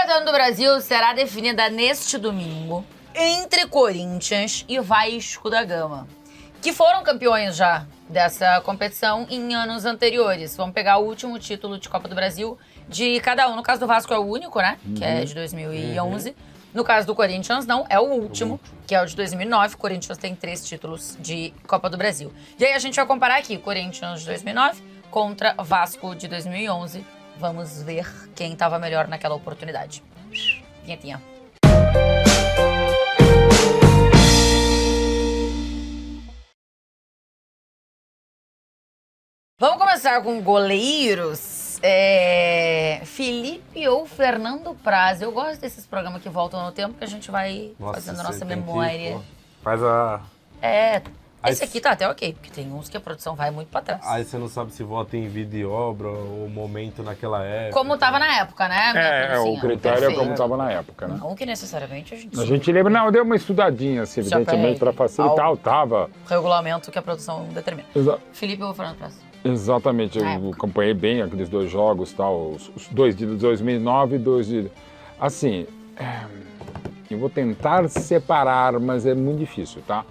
do Ano do Brasil será definida neste domingo entre Corinthians e Vasco da Gama, que foram campeões já dessa competição em anos anteriores. Vamos pegar o último título de Copa do Brasil de cada um. No caso do Vasco é o único, né? Que é de 2011. No caso do Corinthians, não, é o último, que é o de 2009. O Corinthians tem 3 títulos de Copa do Brasil. E aí a gente vai comparar aqui, Corinthians de 2009 contra Vasco de 2011. Vamos ver quem estava melhor naquela oportunidade. Vinhetinha. Vamos começar com goleiros. Felipe ou Fernando Praz? Eu gosto desses programas que voltam no tempo, que a gente vai fazendo a nossa memória. Faz a... Esse aqui tá até ok, porque tem uns que a produção vai muito pra trás. Aí você não sabe se vota em vida e obra ou momento naquela época. Como tava na época, né? O critério é como tava na época, né? Não que necessariamente a gente... A gente lembra, não, deu uma estudadinha, assim, evidentemente, para facilitar, tava... regulamento que a produção determina. Felipe ou Fernando Praz? Exatamente, eu acompanhei bem aqueles 2 jogos, tal, os 2 de 2009 e 2 de... Assim, eu vou tentar separar, mas é muito difícil, tá?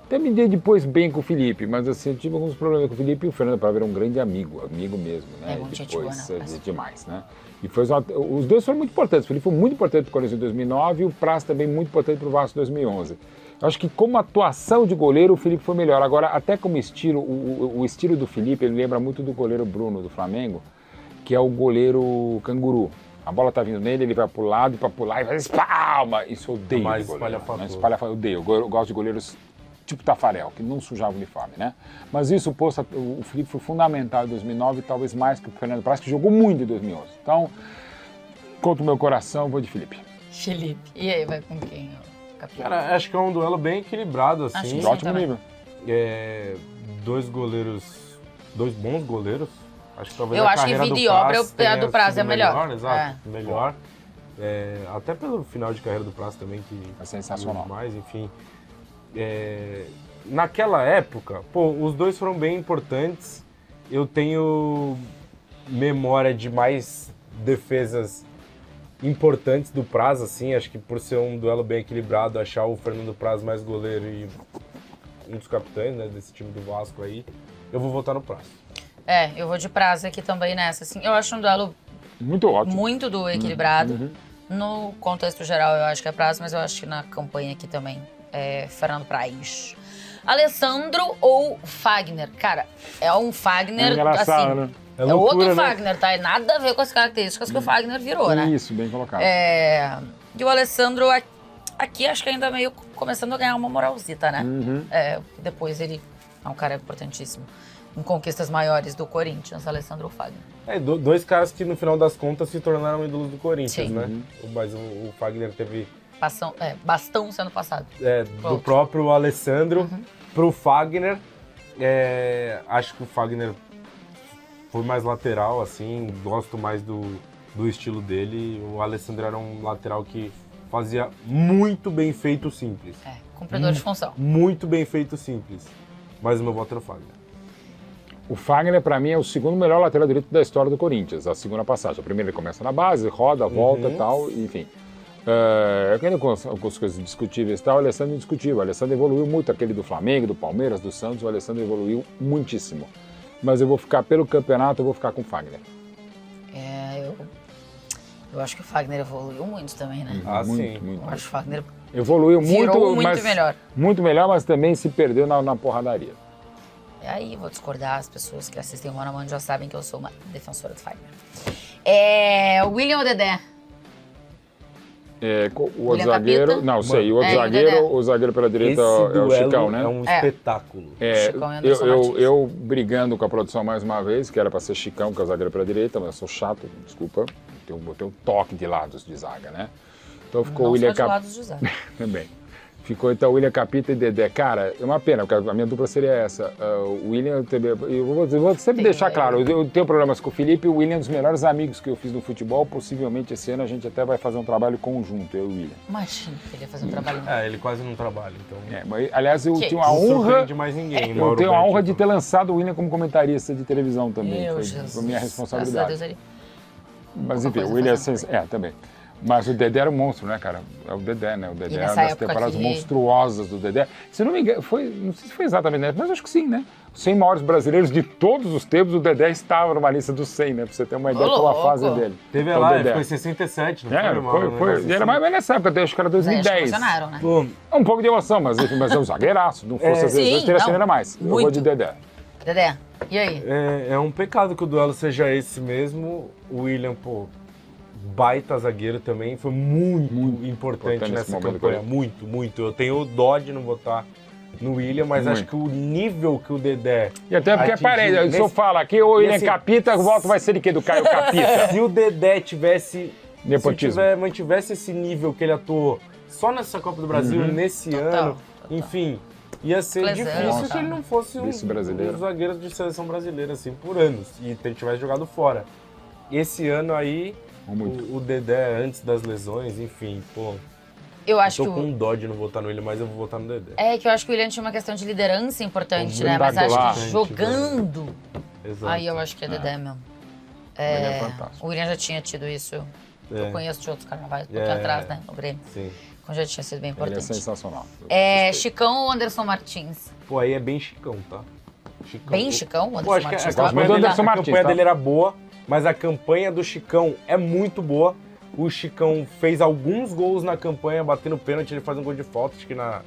Até me dei depois bem com o Felipe, mas assim, eu tive alguns problemas com o Felipe e o Fernando Praz era um grande amigo mesmo, né? Muito depois, demais, né? E os dois foram muito importantes. O Felipe foi muito importante para o Corinthians em 2009 e o Praz também muito importante para o Vasco em 2011. Eu acho que como atuação de goleiro, o Felipe foi melhor. Agora, até como estilo, o estilo do Felipe, ele lembra muito do goleiro Bruno, do Flamengo, que é o goleiro canguru. A bola tá vindo nele, ele vai pro lado e para pular e faz espalma. Isso eu odeio de goleiro. Eu odeio. Eu gosto de goleiros tipo Tafarel, que não sujava o uniforme, né? Mas isso, o Felipe foi fundamental em 2009, talvez mais que o Fernando Praz, que jogou muito em 2011. Então, contra o meu coração, vou de Felipe. Felipe. E aí, vai com quem? Cara, acho que é um duelo bem equilibrado, assim. De ótimo nível. 2 bons goleiros. Acho que talvez eu acho que vida e obra, a do Praz é melhor. Exato, melhor. Até pelo final de carreira do Praz também, que é sensacional. Mais, enfim. Naquela época, os 2 foram bem importantes. Eu tenho memória de mais defesas importantes do Praz, assim, acho que por ser um duelo bem equilibrado, achar o Fernando Praz mais goleiro e um dos capitães, né, desse time do Vasco aí, eu vou votar no Praz. Eu vou de Praz aqui também nessa, assim, eu acho um duelo muito ótimo, muito equilibrado. No contexto geral eu acho que é Praz, mas eu acho que na campanha aqui também é Fernando Praz. Alessandro ou Fagner? Cara, é um Fagner, assim... né? É loucura, outro Fagner, né? Tá? E nada a ver com as características que o Fagner virou, né? Isso, bem colocado. E o Alessandro, aqui acho que ainda meio começando a ganhar uma moralzita, né? Depois ele é um cara importantíssimo em conquistas maiores do Corinthians, Alessandro ou Fagner. 2 caras que no final das contas se tornaram ídolos do Corinthians, Sim. né? Mas o Fagner teve... Bastão sendo passado. Do próprio Alessandro pro Fagner. Acho que o Fagner foi mais lateral, assim, gosto mais do estilo dele. O Alessandro era um lateral que fazia muito bem feito simples. Cumpridor de função. Muito bem feito simples. Mas o meu voto é no Fagner. O Fagner, para mim, é o segundo melhor lateral direito da história do Corinthians, a segunda passagem. A primeira ele começa na base, roda, volta e tal, enfim. Ainda com as coisas discutíveis e tal, o Alessandro é indiscutível. O Alessandro evoluiu muito, aquele do Flamengo, do Palmeiras, do Santos, o Alessandro evoluiu muitíssimo. Mas eu vou ficar, pelo campeonato, eu vou ficar com o Fagner. Eu acho que o Fagner evoluiu muito também, né? Sim. Muito. Eu acho que o Fagner evoluiu virou muito mas, melhor. Muito melhor, mas também se perdeu na porradaria. E aí, vou discordar, as pessoas que assistem o Mano a Mano já sabem que eu sou uma defensora do Fagner. William ou Dedé? O outro zagueiro... Não, sei. O outro zagueiro, o zagueiro pela direita é o Chicão, né? É um espetáculo. Chicão e Anderson Martins. Eu brigando com a produção mais uma vez, que era pra ser Chicão, que é o zagueiro pela direita, mas eu sou chato, desculpa. Eu tenho um toque de lados de zaga, né? Então ficou o William Capita. lados de zaga. Também. Ficou então William Capita e Dedé. Cara, é uma pena, porque a minha dupla seria essa. O William, eu vou sempre deixar claro, eu tenho problemas com o Felipe. O William é um dos melhores amigos que eu fiz no futebol. Possivelmente esse ano a gente até vai fazer um trabalho conjunto, eu e o William. Imagina que ele ia fazer um trabalho. Ele quase não trabalha, então... Mas, aliás, eu tenho a honra... de mais ninguém, eu tenho a honra de ter lançado o William como comentarista de televisão também. Foi minha responsabilidade. Deus, mas enfim, o William... também. Mas o Dedé era um monstro, né, cara? É o Dedé, né? O Dedé é uma nessa das época temporadas que- monstruosas do Dedé. Se não me engano, não sei se foi exatamente, né? Mas acho que sim, né? Os 100 maiores brasileiros de todos os tempos, o Dedé estava numa lista dos 100, né? Pra você ter uma ideia qual a louco. fase dele. Teve Então, lá, o ele Dedé. ficou em 67, não É, foi? Irmão? Um foi. negócio E era assim. mais nessa época, acho que era Os 2010. emocionaram, né? Pô, Um pouco de emoção, mas enfim, mas é um zagueiraço. Não fosse às vezes, Sim, teria não, sido ainda mais. Eu vou muito. de Dedé. Dedé, e aí? é um pecado que o duelo seja esse mesmo. O William, pô, baita zagueiro também, foi muito importante importante nesse nessa momento do campanha. Corinthians. Muito. Eu tenho dó de não votar no William, mas Muito. acho que o nível que o Dedé... E até porque é atingiu parede. Se eu nesse- falo aqui, o William assim, Capita, o voto vai ser de quê? Do Caio Capita. Se o Dedé tivesse... Nepotismo. Se mantivesse esse nível que ele atuou só nessa Copa do Brasil, nesse Total, ano, total. enfim, ia ser Lesão, difícil tá. se ele não fosse um Vice-brasileiro. dos zagueiros de seleção brasileira, assim, por anos, e ele tivesse jogado fora. Esse ano aí, Muito. o Dedé, antes das lesões, enfim, pô, Eu acho tô que com dó de não votar no William, mas eu vou votar no Dedé. É que eu acho que o William tinha uma questão de liderança importante, Muito né? Mas acho que importante, jogando. Exato. Aí eu acho que é Dedé mesmo. O William é fantástico. O William já tinha tido isso. Eu conheço de outros carnavais, um pouquinho É. atrás, né? No Grêmio. Sim. Então já tinha sido bem Ele é importante. sensacional. Chicão ou Anderson Martins? Pô, aí é bem Chicão, tá? Chicão. Bem Chicão, o Pô, Anderson acho que Martins. a Gosto muito campanha, do dele, Anderson a Martins, campanha tá? dele era boa, mas a campanha do Chicão é muito boa. O Chicão fez alguns gols na campanha, batendo pênalti, ele faz um gol de falta, acho que na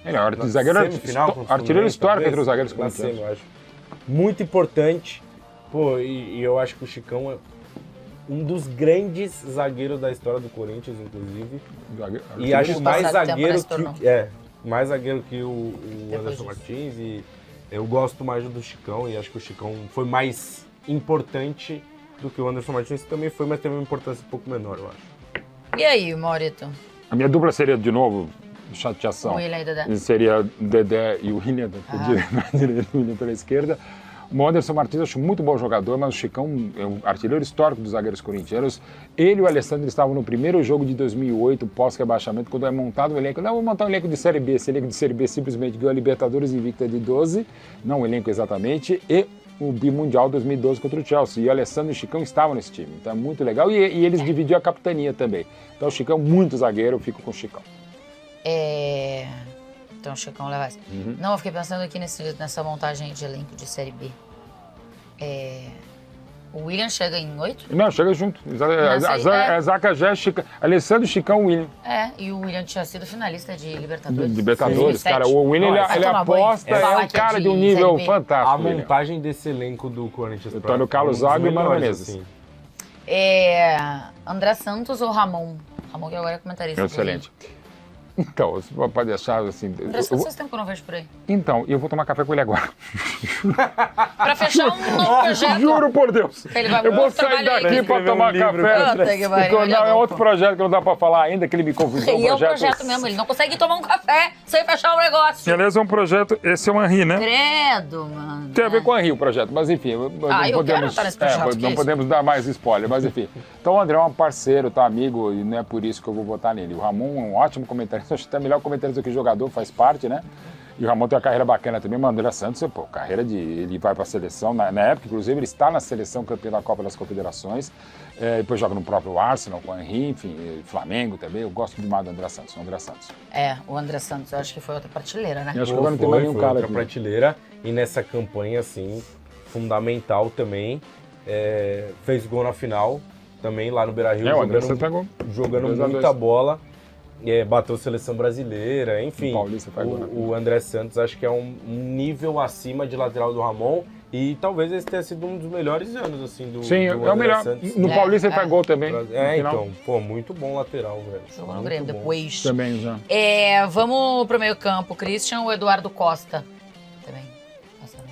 Ele é zagueiro semifinal, contra o artilheiro Fluminense, histórico talvez, entre os zagueiros na corintianos. semi, eu acho. Muito importante. Pô, e eu acho que o Chicão é um dos grandes zagueiros da história do Corinthians, inclusive. E acho mais Passado tempo, né, zagueiro se tornou. mais zagueiro que o Depois Anderson disso. Martins. E eu gosto mais do Chicão e acho que o Chicão foi mais importante do que o Anderson Martins também foi, mas teve uma importância um pouco menor, eu acho. E aí, Maurito? A minha dupla seria, de novo, chateação. O William e Dedé. Seria o Dedé e o William, na direita, o William pela esquerda. O Anderson Martins eu acho muito bom jogador, mas o Chicão é um artilheiro histórico dos zagueiros corintianos. Ele e o Alessandro estavam no primeiro jogo de 2008, pós-rebaixamento, quando é montado o elenco. Não, vou montar um elenco de Série B. Esse elenco de Série B simplesmente ganhou a Libertadores invicta de 12, não o elenco exatamente, e o Bimundial 2012 contra o Chelsea. E o Alessandro e o Chicão estavam nesse time. Então é muito legal. E eles dividiam a capitania também. Então o Chicão é muito zagueiro, eu fico com o Chicão. Então, o Chicão leva essa. Não, eu fiquei pensando aqui nessa montagem de elenco de Série B. O William chega em 8? Não, chega junto. é. A zaga já é Chicão. Alessandro, Chicão, William. E o William tinha sido finalista de Libertadores. Libertadores, 2007. cara. O William, Vai ele tomar banho. aposta, é Falar um que é cara de um de nível Série B. fantástico. A William. montagem desse elenco do Corinthians Antônio Carlos foi um dos Zago e Mano melhores, Menezes. assim. André Santos ou Ramon? Ramon que agora é comentarista. do Excelente. Então, você pode achar assim. André Santos faz tempo que eu não vejo por aí. Então, eu vou tomar café com ele agora. Pra fechar um novo projeto. Juro por Deus. Ele vai Eu vou muito sair trabalhar daqui aqui. pra Escrever um tomar livro, café. Puta que pariu, Então, ele não, é é louco. outro projeto que não dá pra falar ainda, que ele me convidou. E é um projeto mesmo, ele não consegue tomar um café sem fechar o negócio. Aliás, é um projeto, esse é o Henri, né? Credo, mano. Tem a ver com a Rio o projeto, mas enfim, eu não quero podemos, estar nesse projeto, que não isso? podemos dar mais spoiler, mas enfim. Então o André é um parceiro, tá amigo, e não é por isso que eu vou votar nele. O Ramon é um ótimo comentarista, acho que até melhor comentarista que jogador, faz parte, né? E o Ramon tem uma carreira bacana também, mas o André Santos, pô, carreira de... Ele vai pra seleção, na época, inclusive, ele está na seleção campeã da Copa das Confederações, depois joga no próprio Arsenal, com o Henry, enfim, Flamengo também, eu gosto demais do André Santos, o André Santos. O André Santos, eu acho que foi outra prateleira, né? Eu acho que agora não tem mais nenhum Foi cara outra aqui. prateleira. E nessa campanha, assim, fundamental também. Fez gol na final, também lá no Beira-Rio, O André Santos pegou. jogando 2 a 2. muita bola. Bateu seleção brasileira, enfim. O Paulista pegou, né? O André Santos acho que é um nível acima de lateral do Ramon. E talvez esse tenha sido um dos melhores anos, assim, do Sim, do é o André melhor. Santos. No Paulista ele faz gol também. no final. Então, pô, muito bom lateral, velho. Jogou no Muito Grêmio bom. depois. Também já. Vamos pro meio campo. Christian ou Eduardo Costa? Também. Nossa, não.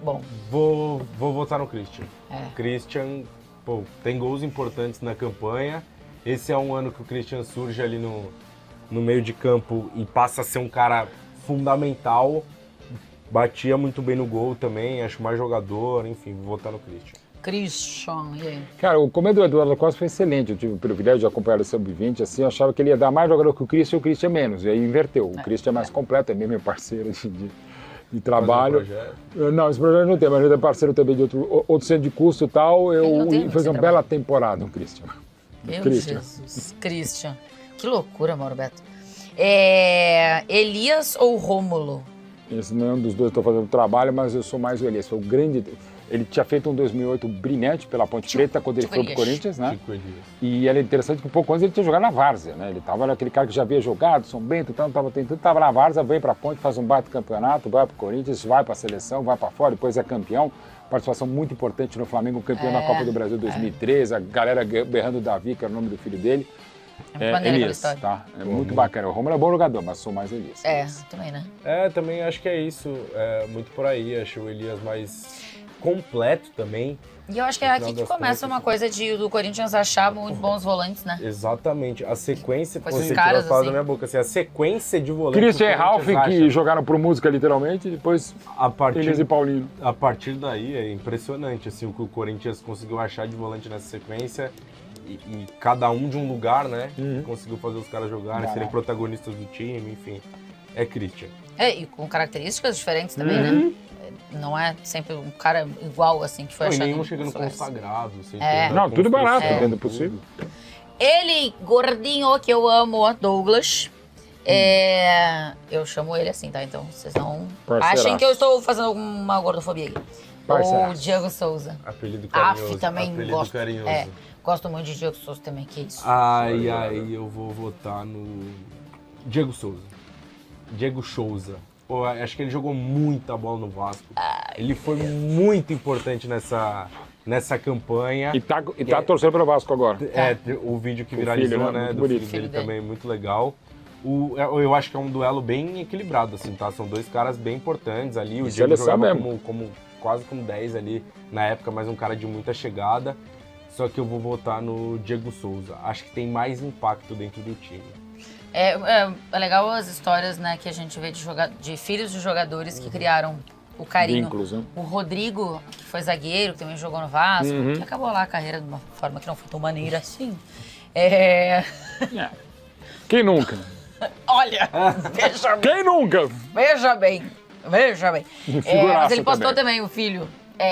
Bom. Vou votar no Christian. É. Christian, pô, tem gols importantes na campanha. Esse é um ano que o Christian surge ali no meio de campo e passa a ser um cara fundamental. Batia muito bem no gol também, acho mais jogador, enfim, vou votar no Christian. Christian, e aí? Cara, o começo do Eduardo Costa foi excelente. Eu tive o privilégio de acompanhar o Sub-20, assim, eu achava que ele ia dar mais jogador que o Christian e o Christian menos. E aí inverteu. O Christian é mais completo, é mesmo meu parceiro de trabalho. projeto. Não, esse projeto não tem, mas a gente é parceiro também de outro centro de curso e tal. Ele não tem Eu muito fiz uma sem bela temporada, o Christian. Meu Christian. Jesus, Christian. Que loucura, Mauro Beto. Elias ou Rômulo? Esse nenhum dos dois estou fazendo trabalho, mas eu sou mais o Elias. Foi o grande. Ele tinha feito um 2008 brilhante pela Ponte Preta quando ele foi pro Elias. Corinthians, né? Chico Elias. E era interessante que um pouco antes ele tinha jogado na Várzea, né? Ele tava aquele cara que já havia jogado, São Bento, então tava na Várzea, vem pra Ponte, faz um baita campeonato, vai pro Corinthians, vai pra seleção, vai pra fora, depois é campeão. Participação muito importante no Flamengo, campeão da Copa do Brasil 2013, a galera berrando o Davi, que era o nome do filho dele. Elias, tá? É muito bacana. O Romulo é bom jogador, mas sou mais Elias. Também, né? Também acho que é isso. Muito por aí. Acho o Elias mais completo também. E eu acho que é aqui que começa uma coisa do Corinthians achar muito bons volantes, né? Exatamente. A sequência, Com você esses tirou caras, as palavras assim. da minha boca, assim, a sequência de volantes. Christian e que o Ralf, Corinthians que acha. jogaram por música literalmente, e depois Elias e Paulinho. A partir daí é impressionante assim, o que o Corinthians conseguiu achar de volante nessa sequência. E cada um de um lugar, né? Conseguiu fazer os caras jogarem, serem protagonistas do time, enfim. É Christian. E com características diferentes também, né? Não é sempre um cara igual, assim, que foi Não, e achado. nenhum chegando consagrado. Sem ter uma Não, tudo barato, construção, dentro do possível. Ele, gordinho, que eu amo, Douglas. Eu chamo ele assim, tá? Então vocês não Parceiraço. achem que eu estou fazendo alguma gordofobia aí. Parceiraço. Ou Diego Souza. Apelido carinhoso. Também apelido gosto. carinhoso. Gosto muito de Diego Souza também, que isso. Ai, eu vou votar no Diego Souza. Diego Souza. Pô, acho que ele jogou muita bola no Vasco. Ele foi muito importante nessa campanha. E tá torcendo pelo Vasco agora. O vídeo que viralizou, filho, né? né? Muito Do bonito. filho dele também, muito legal. Eu acho que é um duelo bem equilibrado, assim, tá? São dois caras bem importantes ali. O Diego jogava quase como 10 ali na época, mas um cara de muita chegada. Só que eu vou votar no Diego Souza. Acho que tem mais impacto dentro do time. É legal as histórias, né, que a gente vê de filhos de jogadores que criaram o carinho. Vínculos, né? O Rodrigo, que foi zagueiro, que também jogou no Vasco, que acabou lá a carreira de uma forma que não foi tão maneira assim. Quem nunca? Olha, veja bem. Quem nunca? Veja bem. Figuraça Mas ele postou também. também o filho.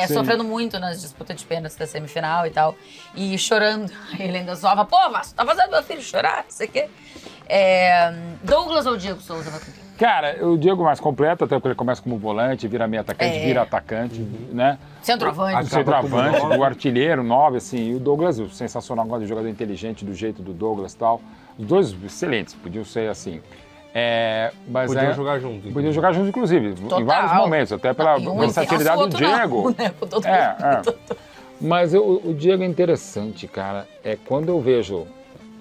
Sofrendo muito nas disputas de pênaltis da semifinal e tal. E chorando. Ele ainda zoava, pô, Vasco, tá fazendo meu filho chorar, não sei o quê. Douglas ou Diego Souza? Cara, o Diego mais completo, até porque ele começa como volante, vira meio atacante, vira atacante, né? Centroavante. Centroavante, o artilheiro, 9, assim. E o Douglas, sensacional, gosta de jogador inteligente, do jeito do Douglas e tal. Os dois excelentes, podiam ser assim. Mas Podiam jogar juntos. Podiam jogar juntos, inclusive, em vários momentos, até pela versatilidade do Diego. Não, né? Mas o Diego é interessante, cara. Quando eu vejo,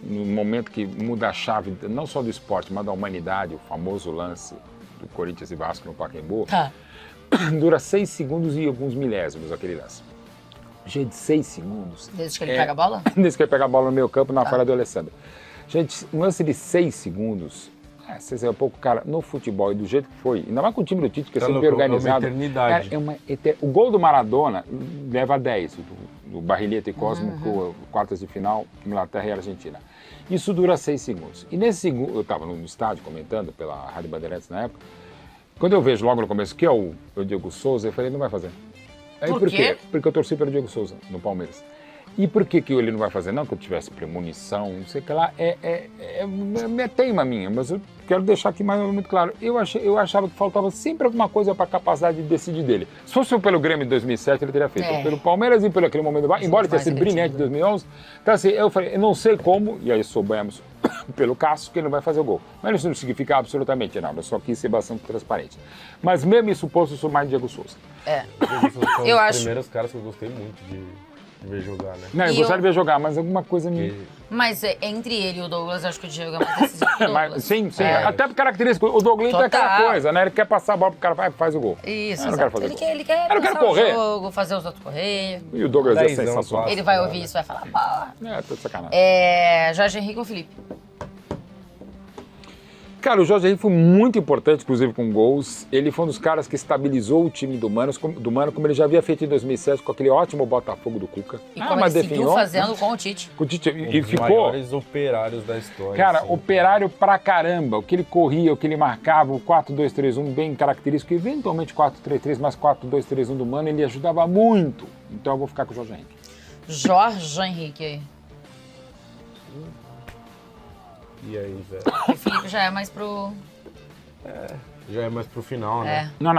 no momento que muda a chave, não só do esporte, mas da humanidade, o famoso lance do Corinthians e Vasco no Pacaembu, dura 6 segundos e alguns milésimos aquele lance. Gente, 6 segundos. Desde que ele pega a bola? Desde que ele pega a bola no meio campo, na falha do Alessandro. Gente, um lance de 6 segundos... Você é pouco, cara, no futebol e do jeito que foi, ainda mais com o time do Tite, que é sempre organizado. É uma eternidade. Cara, o gol do Maradona leva 10, do Barrilheta e Cosmo, quartas de final, Inglaterra e Argentina. Isso dura 6 segundos. E nesse segundo, eu estava no estádio comentando pela Rádio Bandeirantes na época, quando eu vejo logo no começo que é o Diego Souza, eu falei, não vai fazer. Aí, por quê? Porque eu torci pelo Diego Souza, no Palmeiras. E por que ele não vai fazer? Não que eu tivesse premonição, não sei o que lá, é teima minha, mas eu quero deixar aqui mais muito claro. Eu achava que faltava sempre alguma coisa para a capacidade de decidir dele. Se fosse pelo Grêmio de 2007, ele teria feito. Pelo Palmeiras e pelo aquele momento, embora ele tenha sido brilhante em 2011. Então assim, eu falei, eu não sei como, e aí soubemos pelo Cássio que ele não vai fazer o gol. Mas isso não significa absolutamente nada, eu só quis ser bastante transparente. Mas mesmo isso posto, eu sou mais Diego Souza. Eu acho. Os primeiros caras que eu gostei muito de ver jogar, né? Não, eu gostaria de ver jogar, mas alguma coisa me... Mas entre ele e o Douglas, acho que o Diego é mais decisivo que o Douglas. Sim. Até por característica. O Douglas é aquela coisa, né? Ele quer passar a bola pro cara, faz o gol. Isso, eu não quero fazer gol. Ele quer eu não quero correr. O jogo, fazer os outros correr. E o Douglas é sensacional. Ele vai ouvir isso, vai falar, pá. Tô de sacanagem. Jorge Henrique ou Felipe? Cara, o Jorge Henrique foi muito importante, inclusive com gols. Ele foi um dos caras que estabilizou o time do Mano, como ele já havia feito em 2007 com aquele ótimo Botafogo do Cuca. E como ele seguiu fazendo com o Tite. Com o Tite. Um dos maiores operários da história. Cara, assim. operário pra caramba. O que ele corria, o que ele marcava, o 4-2-3-1 bem característico, eventualmente 4-3-3, mas 4-2-3-1 do Mano, ele ajudava muito. Então eu vou ficar com o Jorge Henrique. Jorge Henrique aí. E aí, velho? O Felipe já é mais pro... Já é mais pro final, né? Não,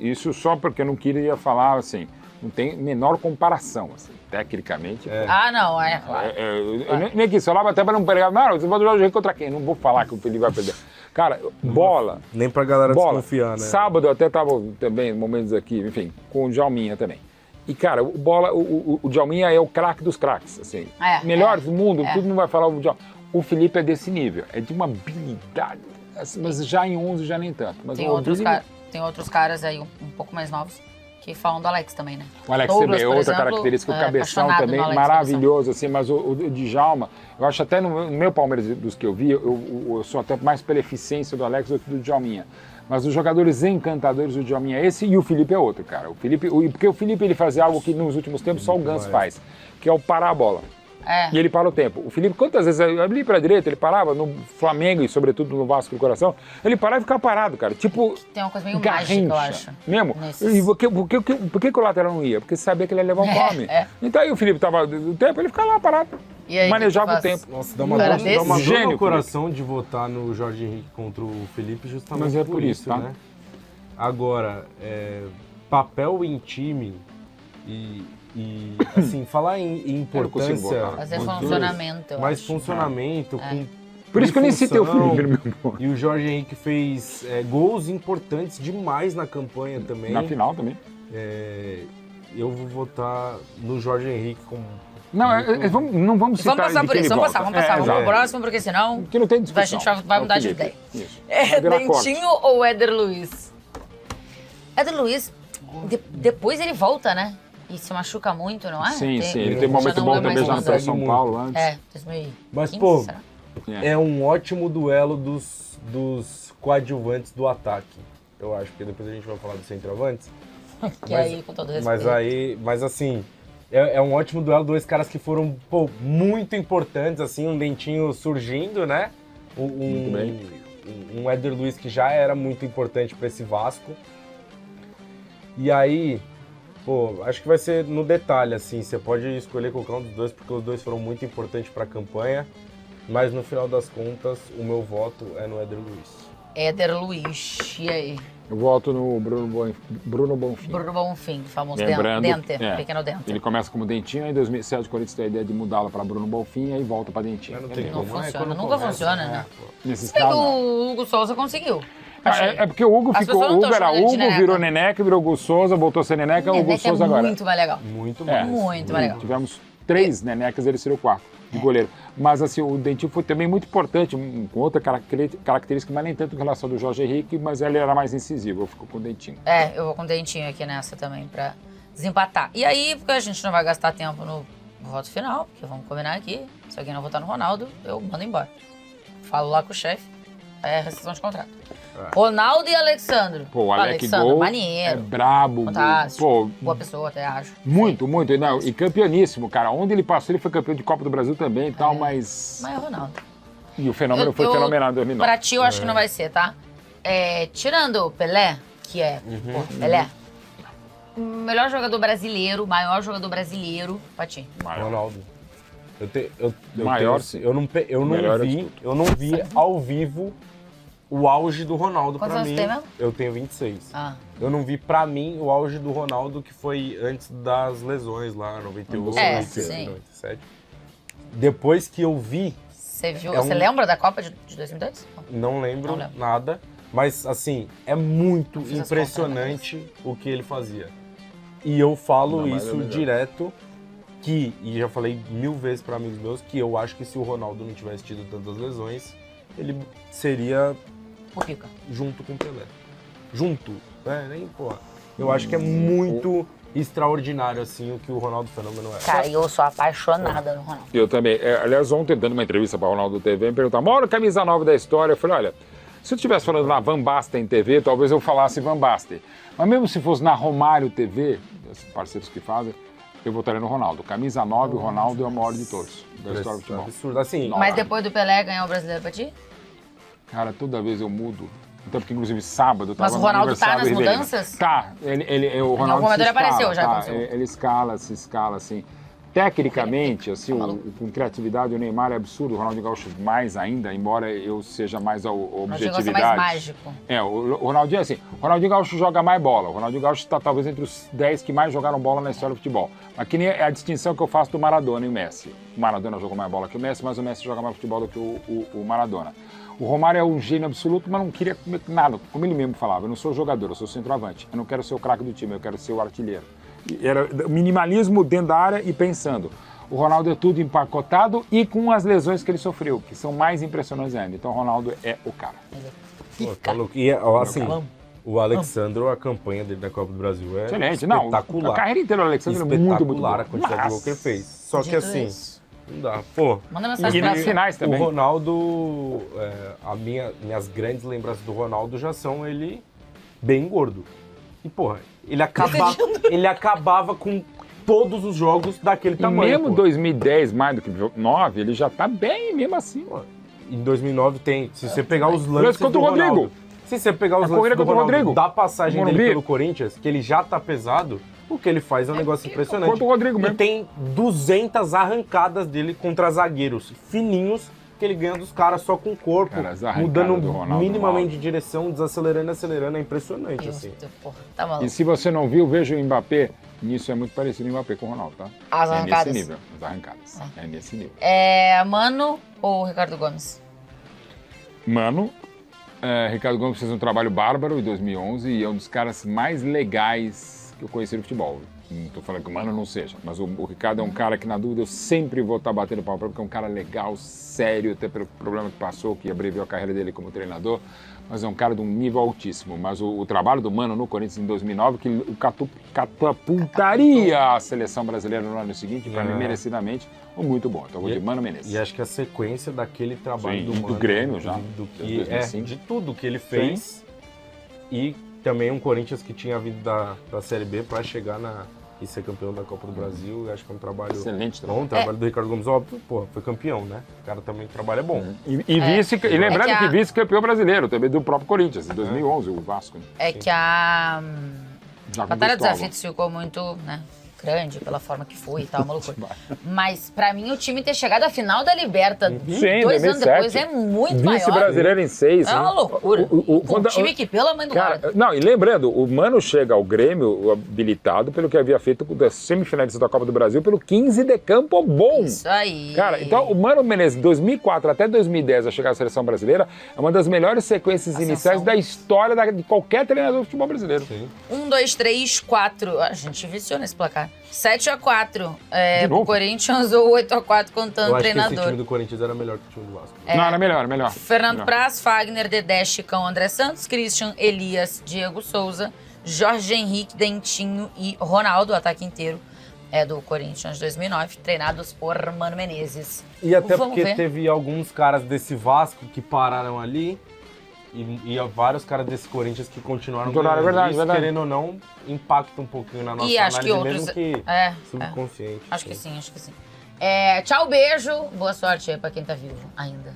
isso só porque eu não queria falar, assim, não tem menor comparação, assim, tecnicamente. Ah, não, é claro. Eu nem quis falar, até para não pegar, não, você vai do Jorge Henrique contra quem? Não vou falar que o Felipe vai perder. Cara, bola. Nem pra galera desconfiar, né? Sábado eu até tava também, momentos aqui, enfim, com o Djalminha também. E, cara, o Djalminha é o craque dos craques, assim. Melhor do mundo, todo mundo vai falar o Djalminha. O Felipe é desse nível, é de uma habilidade, assim, mas já em 11 já nem tanto. Mas tem outros caras aí um pouco mais novos que falam do Alex também, né? O Alex também é outra característica, o cabeção também maravilhoso, assim, mas o Djalma, eu acho até no meu Palmeiras dos que eu vi, eu sou até mais pela eficiência do Alex do que do Djalminha. Mas os jogadores encantadores, o Djalminha é esse e o Felipe é outro, cara. Porque o Felipe ele fazia algo que nos últimos tempos só o Ganso faz, que é o parar a bola. E ele para o tempo. O Felipe, quantas vezes ali para a direita, ele parava no Flamengo e sobretudo no Vasco do Coração, ele parava e ficava parado, cara. Tipo, tem uma coisa meio mágica, eu acho. Mesmo? E por que o lateral não ia? Porque sabia que ele ia levar um come. Então aí o Felipe tava do tempo, ele ficava lá parado. E aí, manejava o tempo. Nossa, dá uma dor no coração de votar no Jorge Henrique contra o Felipe justamente por isso, tá? Né? Agora, papel em time e assim, falar em importância... Fazer funcionamento, mais funcionamento, com por isso que eu nem citei o Felipe no meu ponto. E o Jorge Henrique fez gols importantes demais na campanha também. Na final também. Eu vou votar no Jorge Henrique como... Não vamos citar. Vamos passar por isso, vamos passar. Vamos pro próximo, porque senão que não tem discussão. A gente vai mudar de ideia. Isso. Dentinho ou Éder Luiz? Éder Luiz, depois ele volta, né? E se machuca muito, não é? Sim, ele tem um momento bom também já no São Paulo antes. 2015. Mas, pô, é um ótimo duelo dos coadjuvantes do ataque, eu acho, porque depois a gente vai falar dos centroavantes. Aí, com todo respeito. Mas assim, é um ótimo duelo, dois caras que foram, pô, muito importantes, assim, um Dentinho surgindo, né? Um Éder Luiz que já era muito importante para esse Vasco. E aí... Pô, acho que vai ser no detalhe, assim, você pode escolher qualquer um dos dois, porque os dois foram muito importantes para a campanha, mas no final das contas, o meu voto é no Éder Luiz. Éder Luiz, e aí? Eu voto no Bruno Bonfim. Bruno Bonfim, famoso Lembrando, pequeno Dente. Ele começa como Dentinho, aí em 2007 o Corinthians tem a ideia de mudá-lo para Bruno Bonfim, aí volta para Dentinho. Não funciona, nunca funciona, né? Nesses casos, casos, o Hugo Souza conseguiu. É porque o Hugo era Hugo, virou Neneca, virou Hugo Souza, voltou a ser Neneca, o Hugo Souza agora. Muito mais legal. Muito mais. Muito mais legal. Tivemos 3 Nenecas, ele seria o 4 de goleiro. Mas assim, o Dentinho foi também muito importante, com outra característica, mas nem tanto em relação ao do Jorge Henrique, mas ele era mais incisivo, eu fico com o Dentinho. Eu vou com o Dentinho aqui nessa também, pra desempatar. E aí, porque a gente não vai gastar tempo no voto final, porque vamos combinar aqui, se alguém não votar no Ronaldo, eu mando embora. Falo lá com o chefe, é rescisão de contrato. Ronaldo e Alexandre. Pô, o Alexandre maneiro. É brabo. Fantástico. Pô, boa pessoa, até acho. Muito. Não, e campeoníssimo, cara. Onde ele passou, ele foi campeão de Copa do Brasil também e tal, mas... Mas é Ronaldo. E o fenômeno foi fenomenal em 2009. Pra ti, eu acho que não vai ser, tá? Tirando o Pelé, que é... Pelé. Melhor jogador brasileiro, maior jogador brasileiro, pra ti. Ronaldo. Sim. Eu não vi ao vivo o auge do Ronaldo. Quantos pra anos mim. você tem mesmo? Eu tenho 26. Eu não vi pra mim o auge do Ronaldo que foi antes das lesões lá, 98, 97. Depois que eu vi... Você viu? Você lembra da Copa de 2002? Não lembro nada, mas assim, é muito impressionante o que ele fazia. E eu falo isso direto, e já falei 1000 vezes pra amigos meus, que eu acho que se o Ronaldo não tivesse tido tantas lesões, ele seria junto com o Pelé. Junto, né? Nem, porra. Eu acho que é muito extraordinário, assim, o que o Ronaldo Fenômeno é. Cara, eu sou apaixonada no Ronaldo. Eu também. Aliás, ontem, dando uma entrevista para o Ronaldo TV, me perguntaram, maior camisa 9 da história. Eu falei, olha, Se eu estivesse falando na Van Basten TV, talvez eu falasse Van Basten. Mas mesmo se fosse na Romário TV, os parceiros que fazem, eu votaria no Ronaldo. Camisa 9, o Ronaldo é o maior de todos da história do futebol. Absurdo, assim. Mas depois do Pelé ganhar o Brasileiro pra ti? Cara, toda vez eu mudo. Até porque, inclusive, sábado... Mas o Ronaldo tá nas mudanças? Tá. O Ronaldo momento ele apareceu, já tá, aconteceu. ele se escala, assim. Tecnicamente, assim, com criatividade, o Neymar é absurdo, o Ronaldinho Gaúcho mais ainda, embora eu seja mais a objetividade. Mais mágico. O Ronaldinho, assim, o Ronaldinho Gaúcho joga mais bola. O Ronaldinho Gaúcho está talvez entre os 10 que mais jogaram bola na história do futebol. Mas que nem a distinção que eu faço do Maradona e o Messi. O Maradona jogou mais bola que o Messi, mas o Messi joga mais futebol do que o Maradona. O Romário é um gênio absoluto, mas não queria nada. Como ele mesmo falava, eu não sou jogador, eu sou centroavante. Eu não quero ser o craque do time, eu quero ser o artilheiro. Era minimalismo dentro da área e pensando. O Ronaldo é tudo empacotado e com as lesões que ele sofreu, que são mais impressionantes ainda. Então o Ronaldo é o cara. Pô, tá louco. E assim, o Alexandro, a campanha dele na Copa do Brasil é excelente. espetacular. Não, a carreira inteira do Alexandre é muito, muito boa. A quantidade de gol que ele fez. Só que assim, não dá. Pô, manda mensagem e nas finais também. O Ronaldo, minhas grandes lembranças do Ronaldo já são ele bem gordo. E, porra, ele acabava com todos os jogos daquele tamanho. Mesmo 2010, mais do que 2009, ele já tá bem, mesmo assim. Pô, em 2009 tem, se você pegar os lances contra do o Rodrigo. Ronaldo, se você pegar os lances do Ronaldo da passagem dele pelo Corinthians, que ele já tá pesado, o que ele faz é um negócio impressionante. Contra o Rodrigo mesmo. E tem 200 arrancadas dele contra zagueiros fininhos, que ele ganha dos caras só com o corpo, mudando minimamente de direção, desacelerando e acelerando, é impressionante, assim. Porra, tá maluco. E se você não viu, veja o Mbappé, nisso é muito parecido o Mbappé com o Ronaldo, tá? As arrancadas. É nesse nível, as arrancadas, é nesse nível. Mano ou Ricardo Gomes? Mano, Ricardo Gomes fez um trabalho bárbaro em 2011 e é um dos caras mais legais que eu conheci no futebol. Não estou falando que o Mano não seja, mas o Ricardo é um cara que, na dúvida, eu sempre vou estar batendo pau porque é um cara legal, sério, até pelo problema que passou, que abreviou a carreira dele como treinador, mas é um cara de um nível altíssimo. Mas o trabalho do Mano no Corinthians em 2009, que o catapultaria a seleção brasileira no ano seguinte, para mim, merecidamente, muito bom. Então, eu vou de Mano Menezes. E acho que a sequência daquele trabalho do Mano, do Grêmio já, de tudo que ele fez, e também um Corinthians que tinha vindo da Série B para chegar e ser campeão da Copa do Brasil. Eu acho que é um trabalho excelente bom. O trabalho do Ricardo Gomes, óbvio, foi campeão, né? O cara também trabalho é bom. E lembrando que vice-campeão brasileiro, também do próprio Corinthians, em 2011, o Vasco. É que a Batalha dos Aflitos ficou muito, né, grande pela forma que foi e tal, uma loucura. Mas pra mim o time ter chegado à final da Liberta 2 anos depois é muito maior. Vice-brasileiro em 6. É uma loucura. Um time que, pela mãe do cara, não, e lembrando, o Mano chega ao Grêmio habilitado pelo que havia feito das semifinalistas da Copa do Brasil pelo 15 de campo bom. Isso aí. Cara, então o Mano Menezes, de 2004 até 2010 a chegar à seleção brasileira, é uma das melhores sequências iniciais da história de qualquer treinador de futebol brasileiro. Sim. 1, 2, 3, 4. A gente viciou nesse placar. 7-4 pro Corinthians ou 8-4 contando o treinador. Eu acho que esse time do Corinthians era melhor que o time do Vasco. Não, era melhor. Fernando Praz, Fagner, Dedé, Chicão, André Santos, Christian, Elias, Diego Souza, Jorge Henrique, Dentinho e Ronaldo, o ataque inteiro do Corinthians 2009, treinados por Mano Menezes. E até porque teve alguns caras desse Vasco que pararam ali. E vários caras desse Corinthians que continuaram ganhando. Verdade. Querendo ou não, impacta um pouquinho na nossa acho análise, que outros, mesmo que subconsciente. Acho que sim. Tchau, beijo. Boa sorte aí pra quem tá vivo ainda.